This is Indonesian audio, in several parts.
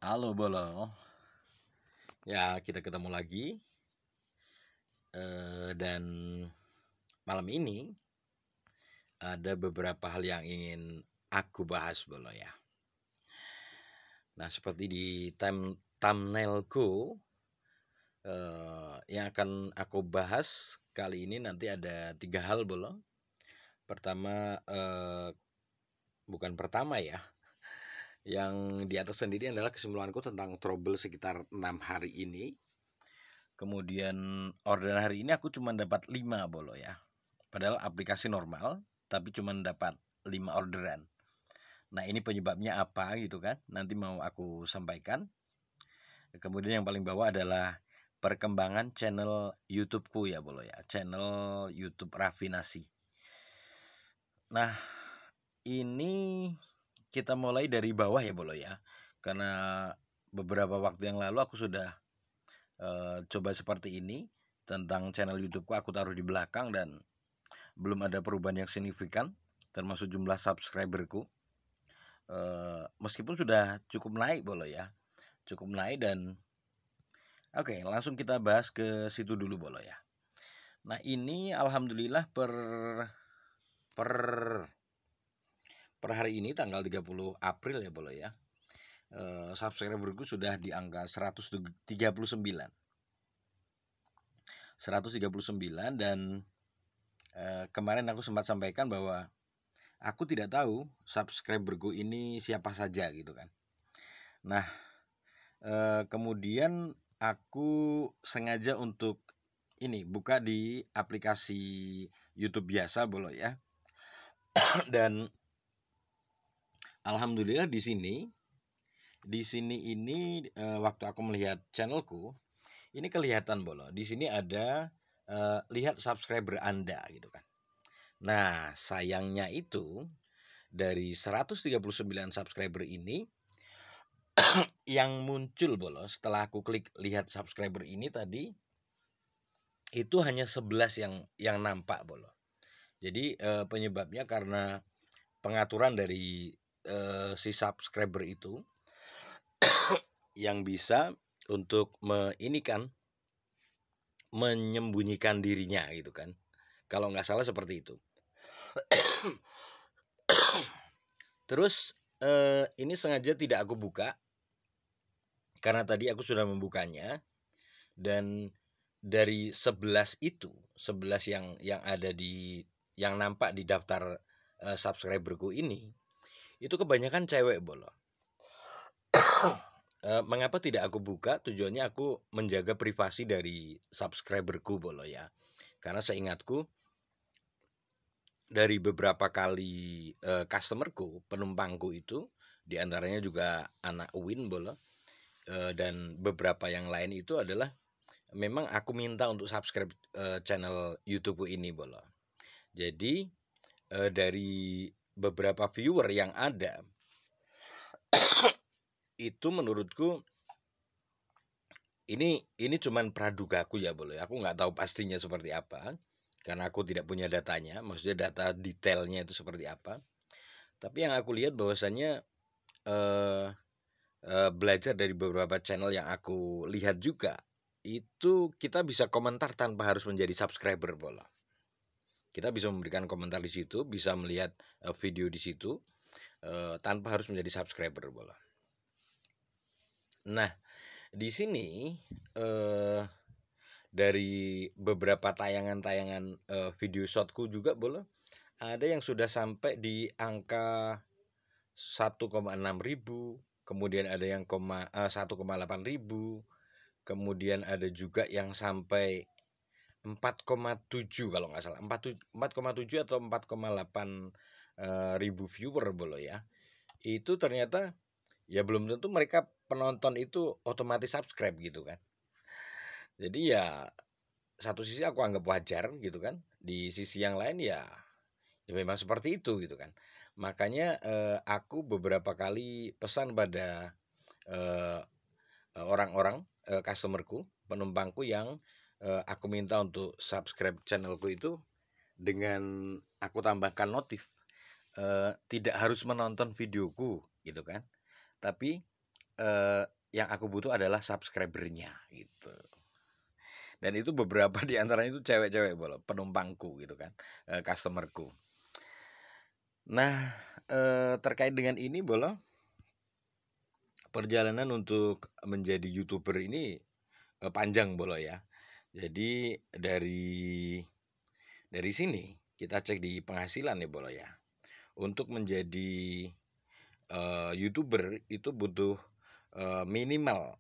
Halo Bolo, ya kita ketemu lagi dan malam ini ada beberapa hal yang ingin aku bahas Bolo ya. Nah seperti di thumbnailku yang akan aku bahas kali ini nanti ada 3 hal Bolo. Pertama bukan pertama ya, yang di atas sendiri adalah kesimpulanku tentang trouble sekitar 6 hari ini. Kemudian orderan hari ini aku cuma dapat 5 Bolo ya. Padahal aplikasi normal, tapi cuma dapat 5 orderan. Nah ini penyebabnya apa gitu kan, nanti mau aku sampaikan. Kemudian yang paling bawah adalah perkembangan channel YouTubeku ya Bolo ya, channel YouTube Raffinasi. Nah ini kita mulai dari bawah ya Bolo ya, karena beberapa waktu yang lalu aku sudah coba seperti ini. Tentang channel YouTubeku aku taruh di belakang dan belum ada perubahan yang signifikan, termasuk jumlah subscriberku. Meskipun sudah cukup naik Bolo ya, cukup naik dan oke, langsung kita bahas ke situ dulu Bolo ya. Nah ini alhamdulillah per hari ini tanggal 30 April ya Bolo ya, subscriberku sudah di angka 139 dan kemarin aku sempat sampaikan bahwa aku tidak tahu subscriberku ini siapa saja gitu kan. Nah kemudian aku sengaja untuk ini buka di aplikasi YouTube biasa Bolo ya. Dan alhamdulillah di sini ini waktu aku melihat channelku ini kelihatan Bolo. Di sini ada lihat subscriber Anda gitu kan. Nah, sayangnya itu dari 139 subscriber ini yang muncul Bolo setelah aku klik lihat subscriber ini tadi itu hanya 11 yang nampak Bolo. Jadi penyebabnya karena pengaturan dari si subscriber itu yang bisa untuk menyembunyikan dirinya gitu kan. Kalau nggak salah seperti itu. Terus ini sengaja tidak aku buka karena tadi aku sudah membukanya dan dari 11 itu, 11 yang ada yang nampak di daftar subscriberku ini, itu kebanyakan cewek Bolo. Mengapa tidak aku buka? Tujuannya aku menjaga privasi dari subscriberku Bolo ya. Karena seingatku dari beberapa kali customerku, penumpangku itu, diantaranya juga anak Win Bolo, dan beberapa yang lain itu adalah memang aku minta untuk subscribe channel YouTube ini Bolo. Jadi dari beberapa viewer yang ada itu menurutku ini cuman pradugaku ya Bolo. Aku nggak tahu pastinya seperti apa karena aku tidak punya datanya, maksudnya data detailnya itu seperti apa. Tapi yang aku lihat bahwasannya belajar dari beberapa channel yang aku lihat juga itu kita bisa komentar tanpa harus menjadi subscriber Bolo. Kita bisa memberikan komentar di situ, bisa melihat video di situ tanpa harus menjadi subscriber Bolo. Nah, di sini dari beberapa tayangan-tayangan video shotku juga Bolo, ada yang sudah sampai di angka 1,6 ribu, kemudian ada yang 1,8 ribu, kemudian ada juga yang sampai 4,7 kalau nggak salah, 4,7 atau 4,8 ribu viewer Bolo ya. Itu ternyata ya belum tentu mereka penonton itu otomatis subscribe gitu kan. Jadi ya satu sisi aku anggap wajar gitu kan. Di sisi yang lain ya memang seperti itu gitu kan. Makanya aku beberapa kali pesan pada orang-orang customerku, penumpangku yang aku minta untuk subscribe channelku itu dengan aku tambahkan notif tidak harus menonton videoku gitu kan. Tapi yang aku butuh adalah subscribernya gitu. Dan itu beberapa di antaranya itu cewek-cewek bolo, penumpangku gitu kan, customerku. Nah, terkait dengan ini bolo, perjalanan untuk menjadi YouTuber ini panjang bolo ya. Jadi dari sini kita cek di penghasilan ya bolo ya. Untuk menjadi YouTuber itu butuh minimal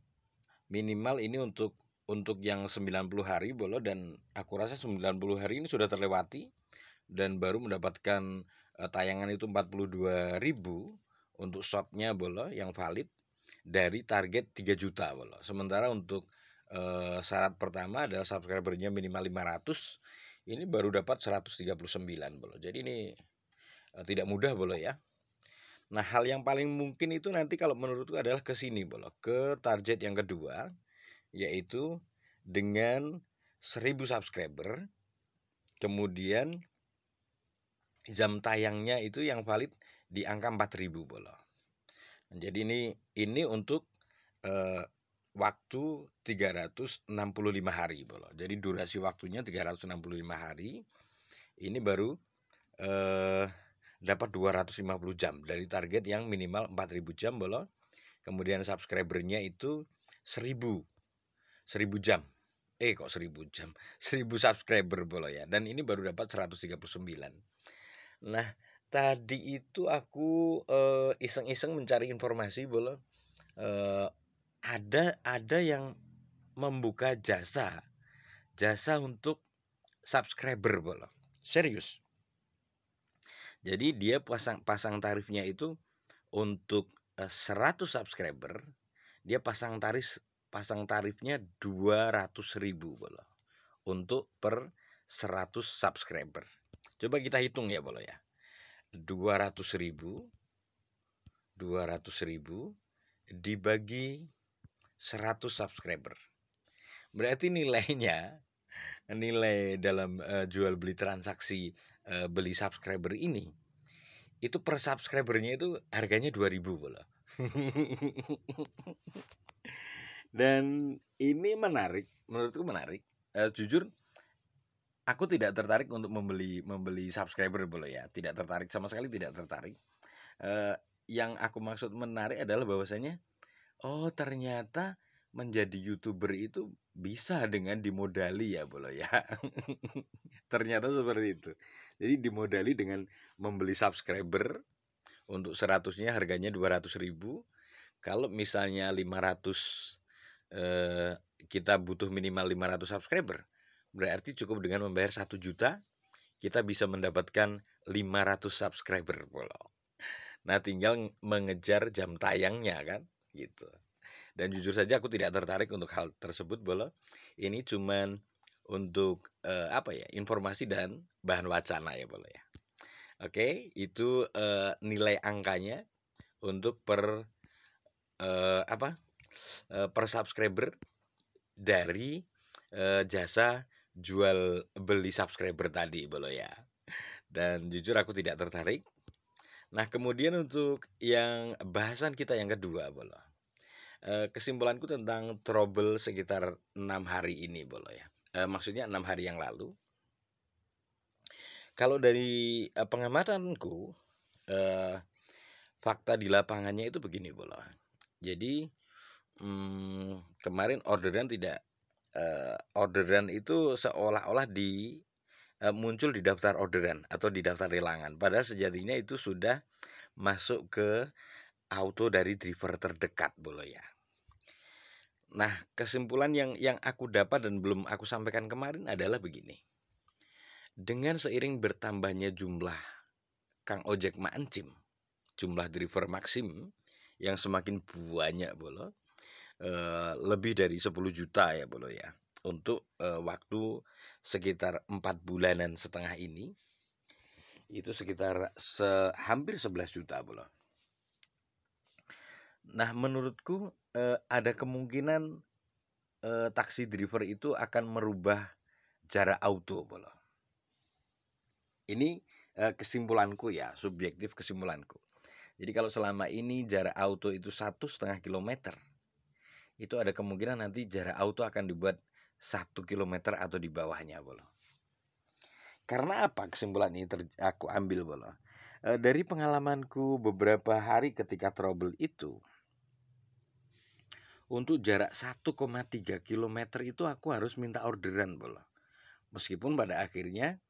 ini untuk yang 90 hari bolo, dan aku rasa 90 hari ini sudah terlewati dan baru mendapatkan tayangan itu 42.000 untuk shotnya bolo yang valid dari target 3 juta bolo. Sementara untuk syarat pertama adalah subscribernya minimal 500, ini baru dapat 139 bolo. Jadi ini tidak mudah bolo ya. Nah, hal yang paling mungkin itu nanti kalau menurutku adalah ke sini bolo, ke target yang kedua, yaitu dengan 1000 subscriber, kemudian jam tayangnya itu yang valid di angka 4000 bolo. Jadi ini untuk waktu 365 hari bolo. Jadi durasi waktunya 365 hari. Ini baru dapat 250 jam dari target yang minimal 4000 jam bolo. Kemudian subscribernya itu 1000 jam. Kok 1000 jam? 1000 subscriber bolo ya. Dan ini baru dapat 139. Nah, tadi itu aku iseng-iseng mencari informasi bolo. Ada yang membuka jasa untuk subscriber bolo. Serius. Jadi dia pasang tarifnya itu untuk 100 subscriber, dia pasang tarifnya 200.000 bolo untuk per 100 subscriber. Coba kita hitung ya bolo ya. 200.000 dibagi 100 subscriber. Berarti nilai dalam jual beli transaksi beli subscriber ini itu per subscribernya itu harganya 2.000 bolo. Dan ini menarik, menurutku menarik. Jujur aku tidak tertarik untuk membeli subscriber bolo ya, tidak tertarik, sama sekali tidak tertarik. Yang aku maksud menarik adalah bahwasanya ternyata menjadi YouTuber itu bisa dengan dimodali ya bolo ya. Ternyata seperti itu. Jadi dimodali dengan membeli subscriber untuk 100-nya harganya 200.000. Kalau misalnya 500 kita butuh minimal 500 subscriber, berarti cukup dengan membayar 1 juta kita bisa mendapatkan 500 subscriber bolo. Nah, tinggal mengejar jam tayangnya kan gitu. Dan jujur saja aku tidak tertarik untuk hal tersebut bolo. Ini cuman untuk informasi dan bahan wacana ya bolo ya. Oke, itu nilai angkanya untuk per subscriber dari jasa jual beli subscriber tadi bolo ya. Dan jujur aku tidak tertarik. Nah, kemudian untuk yang bahasan kita yang kedua bolo. Kesimpulanku tentang trouble sekitar 6 hari ini bolo ya. Maksudnya 6 hari yang lalu. Kalau dari pengamatanku, fakta di lapangannya itu begini bolo. Jadi kemarin orderan itu seolah-olah muncul di daftar orderan atau di daftar lelangan. Padahal sejatinya itu sudah masuk ke auto dari driver terdekat bolo ya. Nah, kesimpulan yang aku dapat dan belum aku sampaikan kemarin adalah begini. Dengan seiring bertambahnya jumlah Kang Ojek Maancim, jumlah driver Maxim yang semakin banyak bolo, lebih dari 10 juta ya bolo ya. Untuk waktu sekitar 4 bulanan setengah ini, itu sekitar hampir 11 juta bolo. Nah, menurutku ada kemungkinan taksi driver itu akan merubah jarak auto bolo. Ini kesimpulanku ya, subjektif kesimpulanku. Jadi kalau selama ini jarak auto itu 1,5 kilometer, itu ada kemungkinan nanti jarak auto akan dibuat 1 kilometer atau di bawahnya, Bolo. Karena apa kesimpulan ini aku ambil, Bolo? Dari pengalamanku beberapa hari ketika trouble itu, untuk jarak 1,3 kilometer itu aku harus minta orderan, Bolo. Meskipun pada akhirnya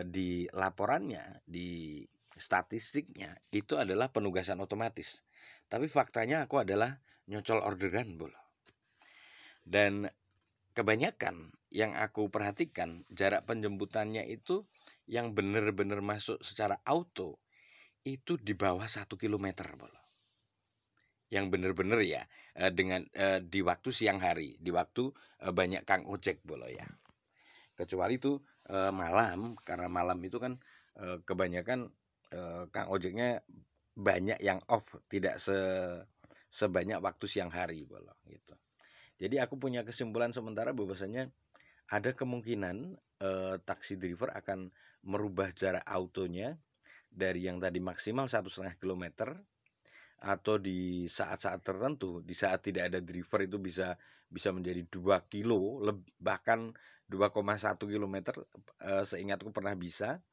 di laporannya, di statistiknya itu adalah penugasan otomatis. Tapi faktanya aku adalah nyocol orderan, Bolo. Dan kebanyakan yang aku perhatikan jarak penjemputannya itu yang benar-benar masuk secara auto itu di bawah 1 kilometer, Bolo. Yang benar-benar ya dengan di waktu siang hari, di waktu banyak kang ojek, Bolo ya. Kecuali itu malam, karena malam itu kan kebanyakan kang ojeknya banyak yang off, tidak sebanyak waktu siang hari, Bolo, gitu. Jadi aku punya kesimpulan sementara bahwasanya ada kemungkinan taksi driver akan merubah jarak autonya dari yang tadi maksimal 1,5 kilometer, atau di saat-saat tertentu, di saat tidak ada driver itu bisa menjadi 2 kilo, bahkan 2,1 kilometer, seingatku pernah bisa.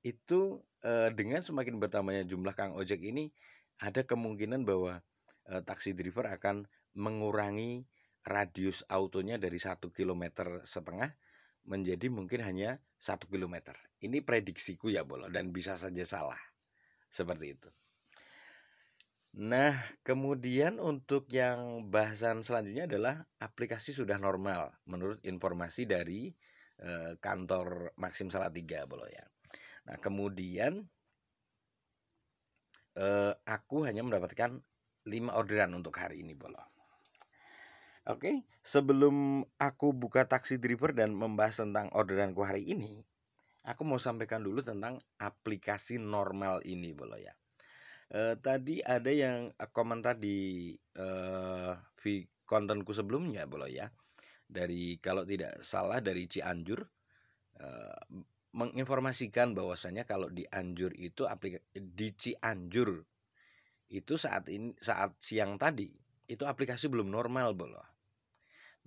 Itu dengan semakin bertambahnya jumlah kang ojek ini, ada kemungkinan bahwa taksi driver akan mengurangi radius autonya dari 1,5 km menjadi mungkin hanya 1 kilometer. Ini prediksiku ya, Bolo, dan bisa saja salah. Seperti itu. Nah, kemudian untuk yang bahasan selanjutnya adalah aplikasi sudah normal menurut informasi dari kantor Maxim Salatiga, Bolo ya. Nah, kemudian aku hanya mendapatkan 5 orderan untuk hari ini, Bolo. Oke, sebelum aku buka taksi driver dan membahas tentang orderanku hari ini, aku mau sampaikan dulu tentang aplikasi normal ini, Bolo ya. Tadi ada yang komentar di kontenku sebelumnya, Bolo ya. Dari, kalau tidak salah, dari Cianjur, menginformasikan bahwasanya kalau di Anjur itu di Cianjur itu saat siang tadi itu aplikasi belum normal, Bolo.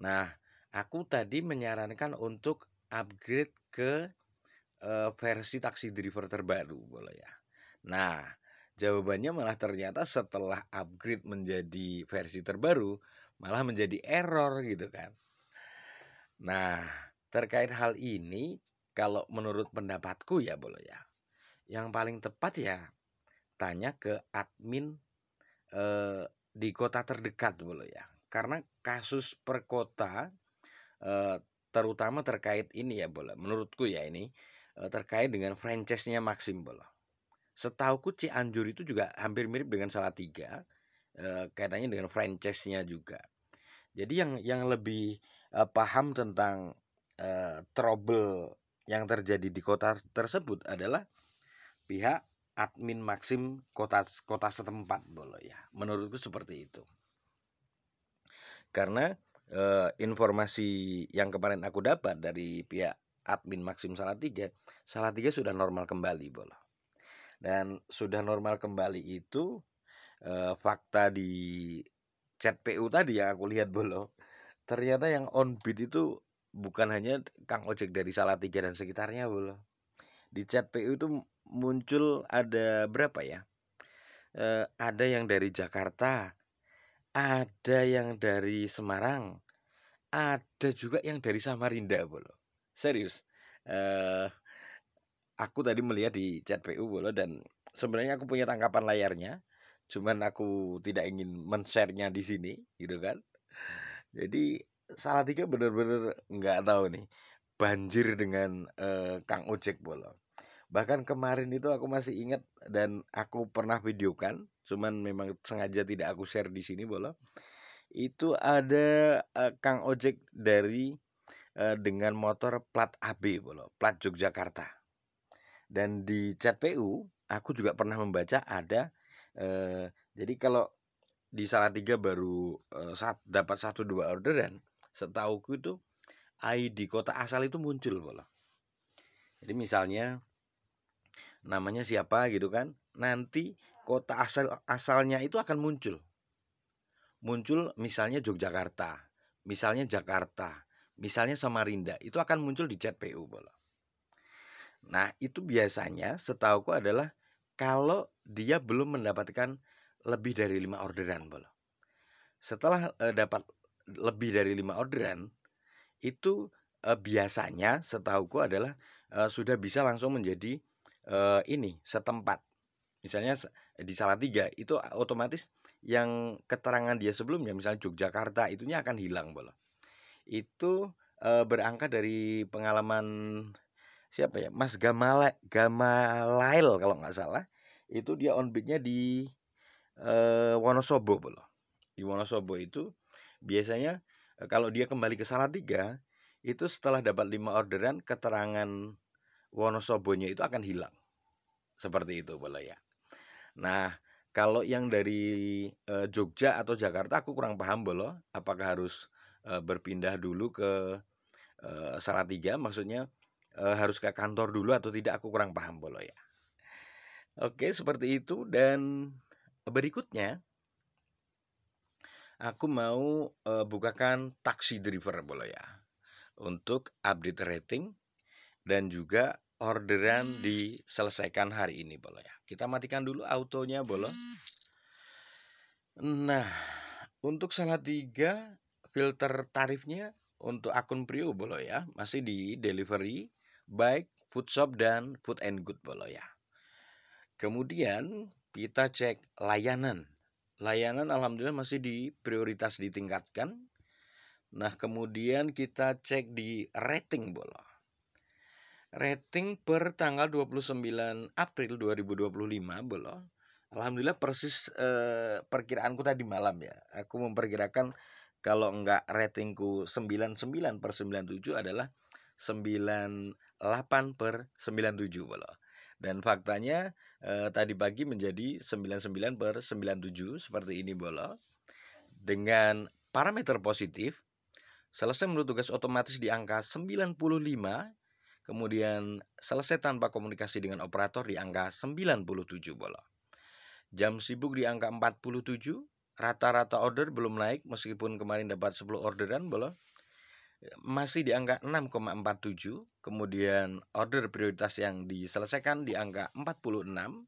Nah, aku tadi menyarankan untuk upgrade ke versi taksi driver terbaru, Bolo ya. Nah, jawabannya malah ternyata setelah upgrade menjadi versi terbaru malah menjadi error gitu kan. Nah, terkait hal ini, kalau menurut pendapatku ya, Bolo ya, yang paling tepat ya tanya ke admin di kota terdekat, Bolo ya. Karena kasus per kota terutama terkait ini ya, Bolo, menurutku ya ini terkait dengan franchise-nya Maxim, Bolo. Setauku Cianjur itu juga hampir mirip dengan Salatiga, kaitannya dengan franchise-nya juga. Jadi yang lebih paham tentang trouble yang terjadi di kota tersebut adalah pihak admin Maxim kota setempat, Bolo ya. Menurutku seperti itu. Karena informasi yang kemarin aku dapat dari pihak admin Maxim Salatiga sudah normal kembali, Bolo. Dan sudah normal kembali itu fakta di chat PU tadi yang aku lihat, Bolo. Ternyata yang on beat itu bukan hanya kang ojek dari Salatiga dan sekitarnya, Bolo. Di chat PU itu muncul ada berapa ya? Ada yang dari Jakarta, ada yang dari Semarang, ada juga yang dari Samarinda, Bolo. Serius. Eh, aku tadi melihat di chat PU, Bolo, dan sebenarnya aku punya tangkapan layarnya, cuman aku tidak ingin men-share-nya di sini, gitu kan. Jadi Salatiga bener-bener nggak tahu nih, banjir dengan kang ojek, Bolo. Bahkan kemarin itu aku masih ingat dan aku pernah videokan, cuman memang sengaja tidak aku share di sini, Bolo. Itu ada kang ojek dari dengan motor plat AB, Bolo, plat Yogyakarta. Dan di chat PU aku juga pernah membaca ada jadi kalau di Salatiga baru dapat 1-2 orderan, setauku itu ID kota asal itu muncul, Bolo. Jadi misalnya namanya siapa gitu kan, nanti kota asalnya itu akan muncul. Muncul misalnya Yogyakarta, misalnya Jakarta, misalnya Samarinda, itu akan muncul di chat PU bolo. Nah, itu biasanya setauku adalah kalau dia belum mendapatkan lebih dari 5 orderan bolo. Setelah dapat lebih dari 5 orderan, itu biasanya setauku adalah sudah bisa langsung menjadi ini setempat. Misalnya di Salatiga itu otomatis yang keterangan dia sebelumnya, misalnya Yogyakarta, itunya akan hilang bolo. Itu berangkat dari pengalaman siapa ya, Mas Gamalail kalau nggak salah. Itu dia on beatnya di Wonosobo bolo. Di Wonosobo itu biasanya kalau dia kembali ke Salatiga, itu setelah dapat 5 orderan, keterangan Wonosobonya itu akan hilang. Seperti itu bolo ya. Nah, kalau yang dari Jogja atau Jakarta aku kurang paham bolo, apakah harus berpindah dulu ke Salatiga, maksudnya harus ke kantor dulu atau tidak, aku kurang paham bolo ya. Oke, seperti itu. Dan berikutnya aku mau bukakan taksi driver bolo ya, untuk update rating dan juga orderan diselesaikan hari ini bolo ya. Kita matikan dulu autonya bolo. Nah, untuk Salatiga filter tarifnya untuk akun Prio bolo ya, masih di delivery, bike, food shop dan food and good bolo ya. Kemudian kita cek layanan. Layanan alhamdulillah masih di prioritas ditingkatkan. Nah, kemudian kita cek di rating bolo. Rating per tanggal 29 April 2025 bolo. Alhamdulillah persis perkiraanku tadi malam ya. Aku memperkirakan kalau enggak ratingku 99/97 adalah 98/97 bolo. Dan faktanya tadi pagi menjadi 99/97 seperti ini bolo. Dengan parameter positif, selesai menurut tugas otomatis di angka 95, kemudian selesai tanpa komunikasi dengan operator di angka 97 bolo. Jam sibuk di angka 47, rata-rata order belum naik meskipun kemarin dapat 10 orderan bolo. Masih di angka 6,47, kemudian order prioritas yang diselesaikan di angka 46.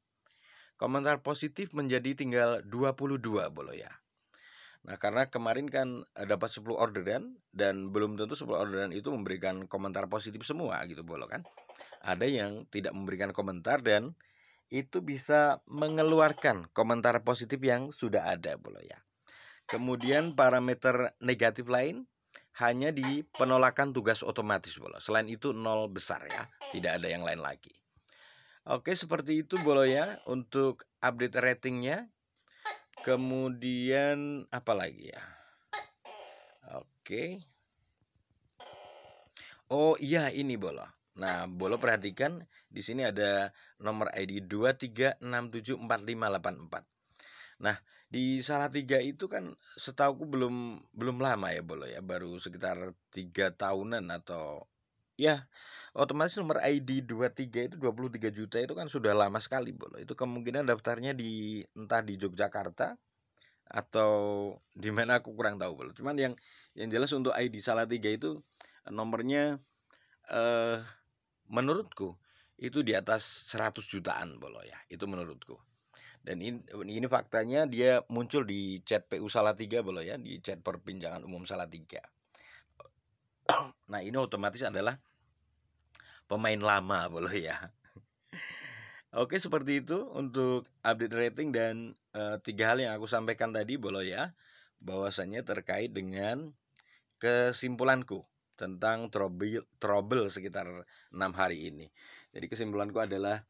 Komentar positif menjadi tinggal 22 bolo ya. Nah, karena kemarin kan dapat 10 orderan dan belum tentu 10 orderan itu memberikan komentar positif semua gitu bolo kan. Ada yang tidak memberikan komentar dan itu bisa mengeluarkan komentar positif yang sudah ada bolo ya. Kemudian parameter negatif lain hanya di penolakan tugas otomatis bolo. Selain itu 0 besar ya, tidak ada yang lain lagi. Oke, seperti itu bolo ya untuk update ratingnya. Kemudian apa lagi ya? Oke. Oh iya, ini bolo. Nah, bolo perhatikan di sini ada nomor ID 23674584. Nah, di Salatiga itu kan setauku belum lama ya bolo ya, baru sekitar 3 tahunan atau ya, otomatis nomor ID 23 itu 23 juta itu kan sudah lama sekali bolo. Itu kemungkinan daftarnya di entah di Yogyakarta atau di mana aku kurang tahu bolo. Cuman yang jelas untuk ID Salatiga itu nomornya menurutku itu di atas 100 jutaan bolo ya. Itu menurutku. Dan ini faktanya dia muncul di chat PU Salatiga bolo ya, di chat perbincangan umum Salatiga. Nah, ini otomatis adalah pemain lama bolo ya. Oke, seperti itu untuk update rating dan 3 hal yang aku sampaikan tadi bolo ya, bahwasannya terkait dengan kesimpulanku tentang trouble sekitar 6 hari ini. Jadi kesimpulanku adalah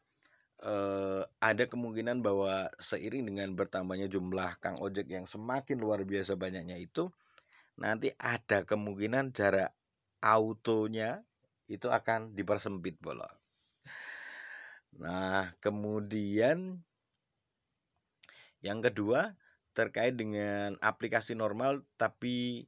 ada kemungkinan bahwa seiring dengan bertambahnya jumlah Kang Ojek yang semakin luar biasa banyaknya itu, nanti ada kemungkinan jarak autonya itu akan dipersempit bolo. Nah, kemudian yang kedua terkait dengan aplikasi normal tapi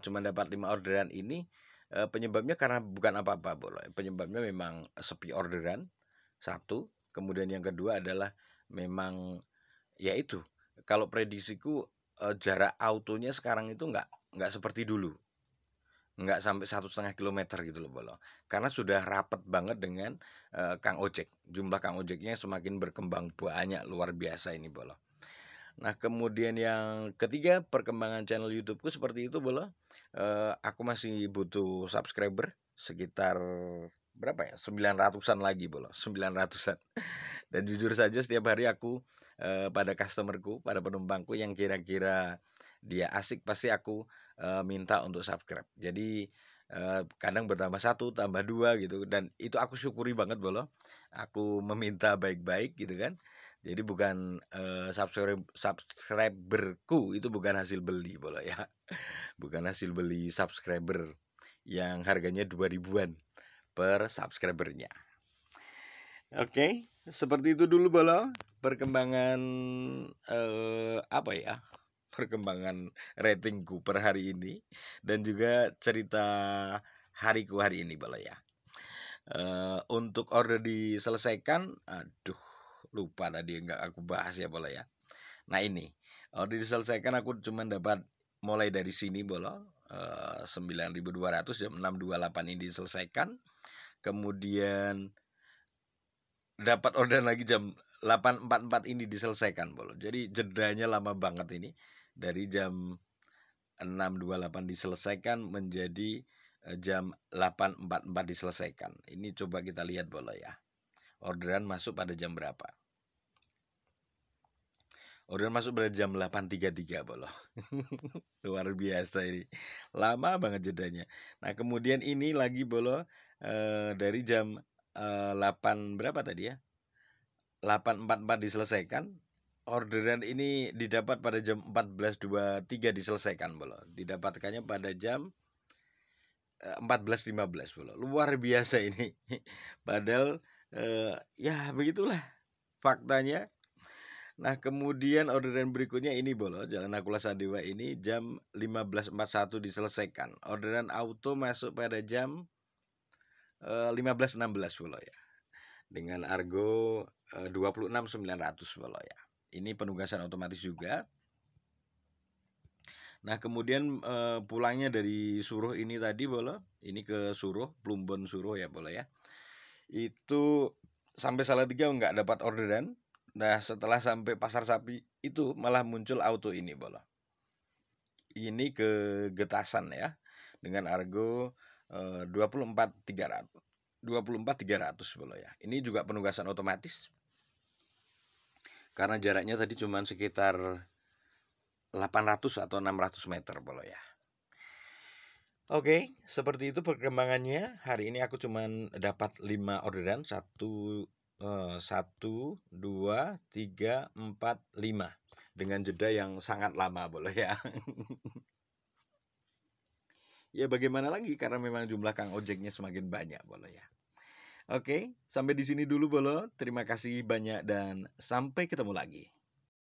cuma dapat 5 orderan ini, penyebabnya karena bukan apa-apa bolo. Penyebabnya memang sepi orderan, satu. Kemudian yang kedua adalah memang ya itu, kalau prediksiku jarak autonya sekarang itu nggak seperti dulu, nggak sampai 1,5 kilometer gitu loh Bolo, karena sudah rapet banget dengan Kang Ojek. Jumlah Kang Ojeknya semakin berkembang banyak, luar biasa ini Bolo. Nah, kemudian yang ketiga, perkembangan channel YouTubeku seperti itu Bolo. Aku masih butuh subscriber sekitar berapa ya, 900-an lagi Bolo, 900-an. Dan jujur saja setiap hari aku pada customerku, pada penumpangku yang kira-kira dia asik, pasti aku minta untuk subscribe. Jadi kadang bertambah satu, tambah dua gitu. Dan itu aku syukuri banget Bolo. Aku meminta baik-baik gitu kan. Jadi bukan subscriberku itu bukan hasil beli Bolo ya. Bukan hasil beli subscriber yang harganya 2 ribuan per subscribernya. Oke, seperti itu dulu Bolo. Perkembangan apa ya? Perkembangan ratingku per hari ini dan juga cerita hariku hari ini Bolo ya. Untuk order diselesaikan, aduh lupa tadi nggak aku bahas ya Bolo ya. Nah ini order diselesaikan aku cuma dapat mulai dari sini Bolo, 9.200 jam 6.28 ini diselesaikan. Kemudian dapat order lagi jam 8.44 ini diselesaikan Bolo. Jadi jedanya lama banget ini. Dari jam 6.28 diselesaikan menjadi jam 8.44 diselesaikan. Ini coba kita lihat Bolo ya. Orderan masuk pada jam berapa? Orderan masuk pada jam 8.33 Bolo. Luar biasa ini. Lama banget jedanya. Nah, kemudian ini lagi Bolo dari jam 8 berapa tadi ya? 8.44 diselesaikan. Orderan ini didapat pada jam 14.23 diselesaikan Bolo. Didapatkannya pada jam 14.15 Bolo. Luar biasa ini. Padahal ya begitulah faktanya. Nah, kemudian orderan berikutnya ini Bolo, Jalan Nakula Sadewa ini jam 15.41 diselesaikan. Orderan auto masuk pada jam 15.16 Bolo ya. Dengan argo 26.900 Bolo ya. Ini penugasan otomatis juga. Nah, kemudian pulangnya dari Suruh ini tadi Bolo, ini ke Suruh, Plumbon Suruh ya Bolo ya. Itu sampai Salatiga nggak dapat orderan. Nah, setelah sampai Pasar Sapi itu malah muncul auto ini Bolo. Ini ke Getasan ya, dengan argo 24.300 Bolo ya. Ini juga penugasan otomatis. Karena jaraknya tadi cuma sekitar 800 atau 600 meter Bolo ya. Oke, seperti itu perkembangannya. Hari ini aku cuma dapat 5 orderan. 1, 2, 3, 4, 5. Dengan jeda yang sangat lama Bolo ya. Ya bagaimana lagi karena memang jumlah Kang Ojeknya semakin banyak Bolo ya. Oke, sampai di sini dulu Bolo. Terima kasih banyak dan sampai ketemu lagi.